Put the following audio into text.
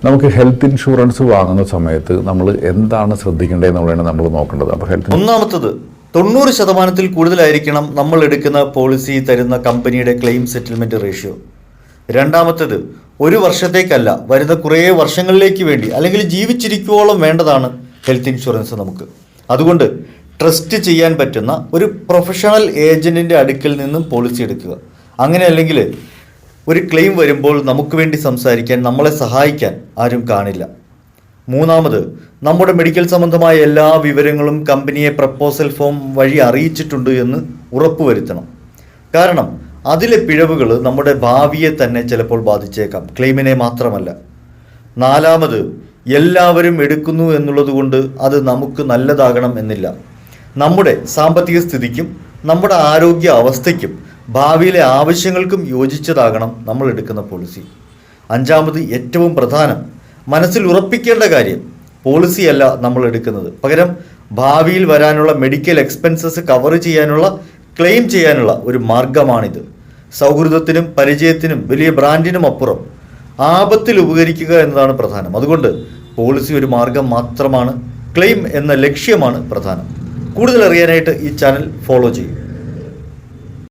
നമുക്ക് health insurance വാങ്ങുന്ന സമയത്ത് നമ്മൾ എന്താണ് ശ്രദ്ധിക്കേണ്ടതെന്നുള്ളതാണ് നമ്മൾ നോക്കേണ്ടത്. അപ്പോൾ ഒന്നാമത്തത് 90% കൂടുതലായിരിക്കണം നമ്മൾ എടുക്കുന്ന പോളിസി തരുന്ന കമ്പനിയുടെ ക്ലെയിം സെറ്റിൽമെൻറ്റ് റേഷ്യോ. രണ്ടാമത്തത് 1 വർഷത്തേക്കല്ല, വരുന്ന കുറേ വർഷങ്ങളിലേക്ക് വേണ്ടി അല്ലെങ്കിൽ ജീവിച്ചിരിക്കുവോളം വേണ്ടതാണ് ഹെൽത്ത് ഇൻഷുറൻസ് നമുക്ക്. അതുകൊണ്ട് ട്രസ്റ്റ് ചെയ്യാൻ പറ്റുന്ന ഒരു പ്രൊഫഷണൽ ഏജൻറ്റിൻ്റെ അടുക്കൽ നിന്നും പോളിസി എടുക്കുക. അങ്ങനെ അല്ലെങ്കിൽ ഒരു ക്ലെയിം വരുമ്പോൾ നമുക്ക് വേണ്ടി സംസാരിക്കാൻ, നമ്മളെ സഹായിക്കാൻ ആരും കാണില്ല. മൂന്നാമത്, നമ്മുടെ മെഡിക്കൽ സംബന്ധമായ എല്ലാ വിവരങ്ങളും കമ്പനിയെ പ്രപ്പോസൽ ഫോം വഴി അറിയിച്ചിട്ടുണ്ട് എന്ന് ഉറപ്പുവരുത്തണം. കാരണം അതിലെ പിഴവുകൾ നമ്മുടെ ഭാവിയെ തന്നെ ചിലപ്പോൾ ബാധിച്ചേക്കാം, ക്ലെയിമിനെ മാത്രമല്ല. നാലാമത്, എല്ലാവരും എടുക്കുന്നു എന്നുള്ളതുകൊണ്ട് അത് നമുക്ക് നല്ലതാകണം എന്നില്ല. നമ്മുടെ സാമ്പത്തിക സ്ഥിതിക്കും നമ്മുടെ ആരോഗ്യ അവസ്ഥയ്ക്കും ഭാവിയിലെ ആവശ്യങ്ങൾക്കും യോജിച്ചതാകണം നമ്മൾ എടുക്കുന്ന പോളിസി. അഞ്ചാമത്, ഏറ്റവും പ്രധാനം, മനസ്സിൽ ഉറപ്പിക്കേണ്ട കാര്യം, പോളിസിയല്ല നമ്മൾ എടുക്കുന്നത്, പകരം ഭാവിയിൽ വരാനുള്ള മെഡിക്കൽ എക്സ്പെൻസസ് കവർ ചെയ്യാനുള്ള, ക്ലെയിം ചെയ്യാനുള്ള ഒരു മാർഗമാണിത്. സൗഹൃദത്തിനും പരിചയത്തിനും വലിയ ബ്രാൻഡിനും അപ്പുറം ആപത്തിൽ ഉപകരിക്കുക എന്നതാണ് പ്രധാനം. അതുകൊണ്ട് പോളിസി ഒരു മാർഗം മാത്രമാണ്, ക്ലെയിം എന്ന ലക്ഷ്യമാണ് പ്രധാനം. കൂടുതൽ അറിയാനായിട്ട് ഈ ചാനൽ ഫോളോ ചെയ്യും.